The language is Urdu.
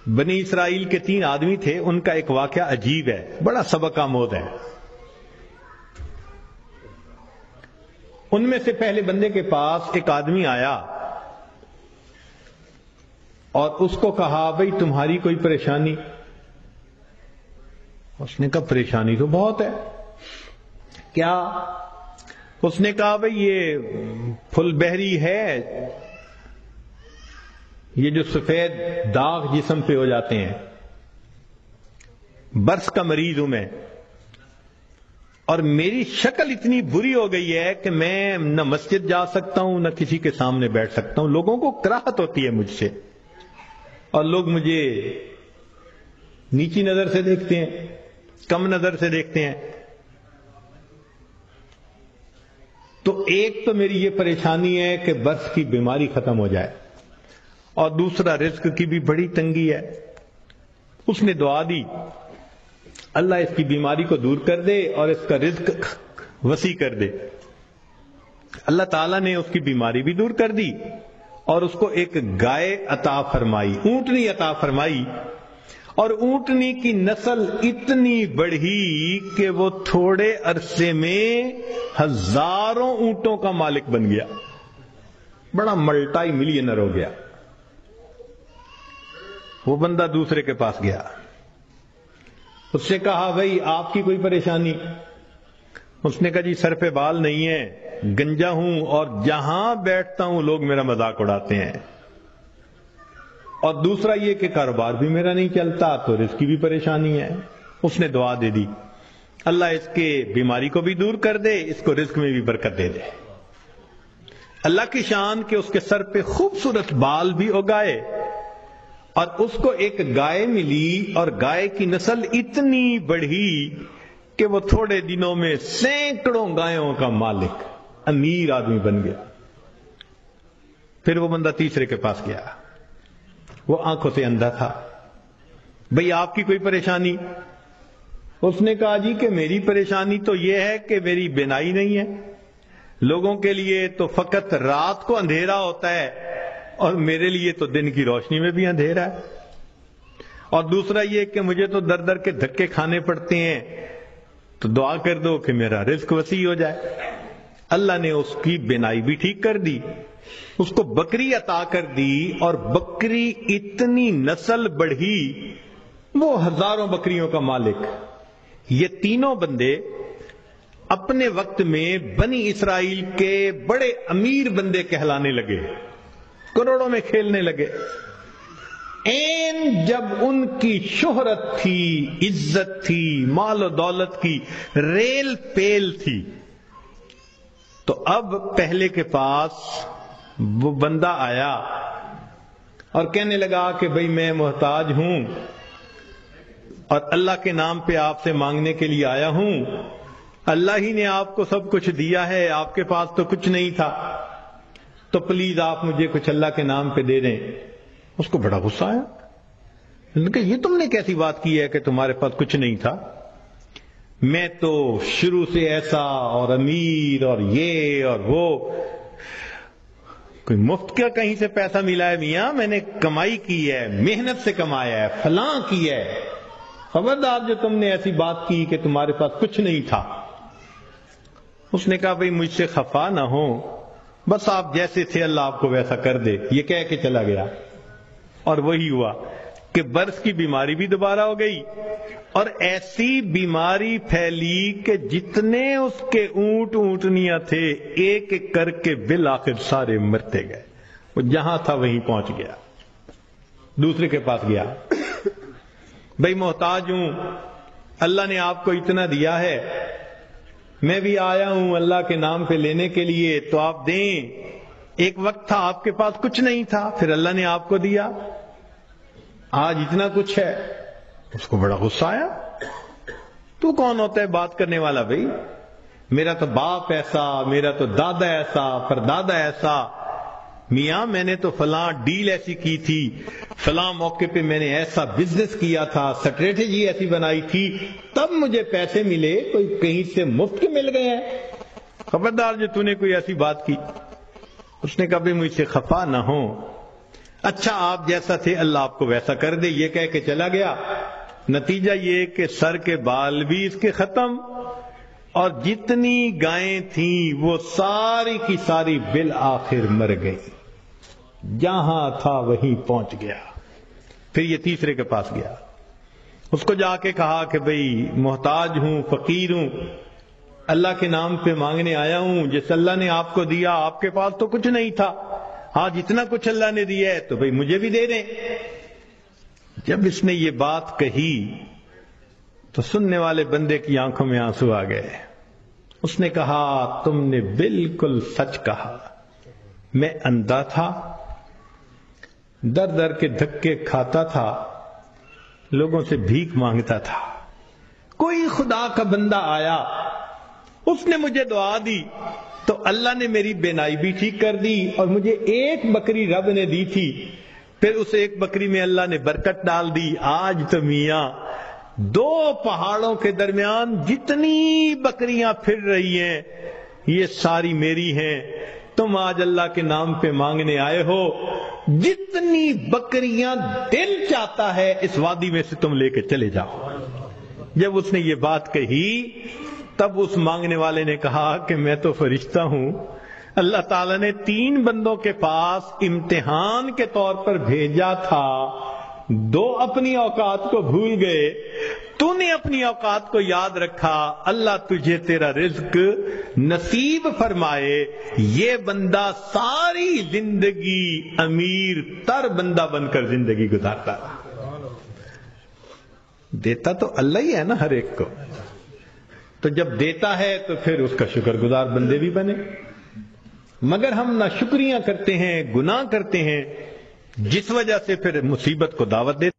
بنی اسرائیل کے 3 آدمی تھے، ان کا ایک واقعہ عجیب ہے، بڑا سبق آموز ہے۔ ان میں سے پہلے بندے کے پاس ایک آدمی آیا اور اس کو کہا بھئی تمہاری کوئی پریشانی؟ اس نے کہا پریشانی تو بہت ہے۔ کیا؟ اس نے کہا بھئی یہ پھل بہری ہے، یہ جو سفید داغ جسم پہ ہو جاتے ہیں، برس کا مریض ہوں میں، اور میری شکل اتنی بری ہو گئی ہے کہ میں نہ مسجد جا سکتا ہوں نہ کسی کے سامنے بیٹھ سکتا ہوں، لوگوں کو کراہت ہوتی ہے مجھ سے، اور لوگ مجھے نیچی نظر سے دیکھتے ہیں، کم نظر سے دیکھتے ہیں۔ تو ایک تو میری یہ پریشانی ہے کہ برس کی بیماری ختم ہو جائے، اور دوسرا رزق کی بھی بڑی تنگی ہے۔ اس نے دعا دی اللہ اس کی بیماری کو دور کر دے اور اس کا رزق وسیع کر دے۔ اللہ تعالیٰ نے اس کی بیماری بھی دور کر دی اور اس کو ایک گائے عطا فرمائی، اونٹنی عطا فرمائی، اور اونٹنی کی نسل اتنی بڑھی کہ وہ تھوڑے عرصے میں ہزاروں اونٹوں کا مالک بن گیا، بڑا ملٹائی ملینر ہو گیا۔ وہ بندہ دوسرے کے پاس گیا، اس سے کہا بھئی آپ کی کوئی پریشانی؟ اس نے کہا جی سر پہ بال نہیں ہے، گنجا ہوں، اور جہاں بیٹھتا ہوں لوگ میرا مذاق اڑاتے ہیں، اور دوسرا یہ کہ کاروبار بھی میرا نہیں چلتا، تو رزق کی بھی پریشانی ہے۔ اس نے دعا دے دی اللہ اس کے بیماری کو بھی دور کر دے، اس کو رزق میں بھی برکت دے دے۔ اللہ کی شان کہ اس کے سر پہ خوبصورت بال بھی اگائے، اور اس کو ایک گائے ملی، اور گائے کی نسل اتنی بڑھی کہ وہ تھوڑے دنوں میں سینکڑوں گایوں کا مالک، امیر آدمی بن گیا۔ پھر وہ بندہ تیسرے کے پاس گیا، وہ آنکھوں سے اندھا تھا، بھئی آپ کی کوئی پریشانی؟ اس نے کہا جی کہ میری پریشانی تو یہ ہے کہ میری بینائی نہیں ہے، لوگوں کے لیے تو فقط رات کو اندھیرا ہوتا ہے اور میرے لیے تو دن کی روشنی میں بھی اندھیرا ہے، اور دوسرا یہ کہ مجھے تو در در کے دھکے کھانے پڑتے ہیں، تو دعا کر دو کہ میرا رزق وسیع ہو جائے۔ اللہ نے اس کی بینائی بھی ٹھیک کر دی، اس کو بکری عطا کر دی، اور بکری اتنی نسل بڑھی وہ ہزاروں بکریوں کا مالک۔ یہ تینوں بندے اپنے وقت میں بنی اسرائیل کے بڑے امیر بندے کہلانے لگے، کروڑوں میں کھیلنے لگے۔ جب ان کی شہرت تھی، عزت تھی، مال و دولت کی ریل پیل تھی، تو اب پہلے کے پاس وہ بندہ آیا اور کہنے لگا کہ بھئی میں محتاج ہوں اور اللہ کے نام پہ آپ سے مانگنے کے لیے آیا ہوں، اللہ ہی نے آپ کو سب کچھ دیا ہے، آپ کے پاس تو کچھ نہیں تھا، تو پلیز آپ مجھے کچھ اللہ کے نام پہ دے دیں۔ اس کو بڑا غصہ آیا، کہ یہ تم نے کیسی بات کی ہے کہ تمہارے پاس کچھ نہیں تھا؟ میں تو شروع سے ایسا اور امیر اور یہ اور وہ، کوئی مفت کا کہیں سے پیسہ ملا ہے میاں؟ میں نے کمائی کی ہے، محنت سے کمایا ہے، فلاں کی ہے، خبردار جو تم نے ایسی بات کی کہ تمہارے پاس کچھ نہیں تھا۔ اس نے کہا بھئی مجھ سے خفا نہ ہو، بس آپ جیسے تھے اللہ آپ کو ویسا کر دے، یہ کہہ کے چلا گیا۔ اور وہی ہوا کہ برس کی بیماری بھی دوبارہ ہو گئی، اور ایسی بیماری پھیلی کہ جتنے اس کے اونٹ اونٹنیاں تھے ایک ایک کر کے بالآخر سارے مرتے گئے۔ وہ جہاں تھا وہیں پہنچ گیا، دوسرے کے پاس گیا، بھئی محتاج ہوں، اللہ نے آپ کو اتنا دیا ہے، میں بھی آیا ہوں اللہ کے نام پہ لینے کے لیے، تو آپ دیں۔ ایک وقت تھا آپ کے پاس کچھ نہیں تھا، پھر اللہ نے آپ کو دیا، آج اتنا کچھ ہے۔ اس کو بڑا غصہ آیا، تو کون ہوتا ہے بات کرنے والا؟ بھئی میرا تو باپ ایسا، میرا تو دادا ایسا، پردادا ایسا، میاں میں نے تو فلاں ڈیل ایسی کی تھی، فلاں موقع پہ میں نے ایسا بزنس کیا تھا، سٹریٹجی ایسی بنائی تھی، تب مجھے پیسے ملے، کوئی کہیں سے مفت کے مل گئے ہیں؟ خبردار جو تو نے کوئی ایسی بات کی۔ اس نے کہا بھی مجھ سے خفا نہ ہو، اچھا آپ جیسا تھے اللہ آپ کو ویسا کر دے، یہ کہہ کے چلا گیا۔ نتیجہ یہ کہ سر کے بال بھی اس کے ختم، اور جتنی گائیں تھیں وہ ساری کی ساری بالآخر مر گئی، جہاں تھا وہیں پہنچ گیا۔ پھر یہ تیسرے کے پاس گیا، اس کو جا کے کہا کہ بھئی محتاج ہوں، فقیر ہوں، اللہ کے نام پہ مانگنے آیا ہوں، جس اللہ نے آپ کو دیا، آپ کے پاس تو کچھ نہیں تھا، آج اتنا کچھ اللہ نے دیا ہے تو بھئی مجھے بھی دے دیں۔ جب اس نے یہ بات کہی تو سننے والے بندے کی آنکھوں میں آنسو آ گئے۔ اس نے کہا تم نے بالکل سچ کہا، میں اندھا تھا، در در کے دھکے کھاتا تھا، لوگوں سے بھیک مانگتا تھا، کوئی خدا کا بندہ آیا، اس نے مجھے دعا دی تو اللہ نے میری بینائی بھی ٹھیک کر دی، اور مجھے ایک بکری رب نے دی تھی، پھر اس ایک بکری میں اللہ نے برکت ڈال دی۔ آج تو میاں دو پہاڑوں کے درمیان جتنی بکریاں پھر رہی ہیں یہ ساری میری ہیں، تم آج اللہ کے نام پہ مانگنے آئے ہو، جتنی بکریاں دل چاہتا ہے اس وادی میں سے تم لے کے چلے جاؤ۔ جب اس نے یہ بات کہی تب اس مانگنے والے نے کہا کہ میں تو فرشتہ ہوں، اللہ تعالیٰ نے 3 بندوں کے پاس امتحان کے طور پر بھیجا تھا، 2 اپنی اوقات کو بھول گئے، تو نے اپنی اوقات کو یاد رکھا، اللہ تجھے تیرا رزق نصیب فرمائے۔ یہ بندہ ساری زندگی امیر تر بندہ بن کر زندگی گزارتا رہا۔ دیتا تو اللہ ہی ہے نا ہر ایک کو، تو جب دیتا ہے تو پھر اس کا شکر گزار بندے بھی بنے، مگر ہم نہ شکریاں کرتے ہیں، گناہ کرتے ہیں، جس وجہ سے پھر مصیبت کو دعوت دیتے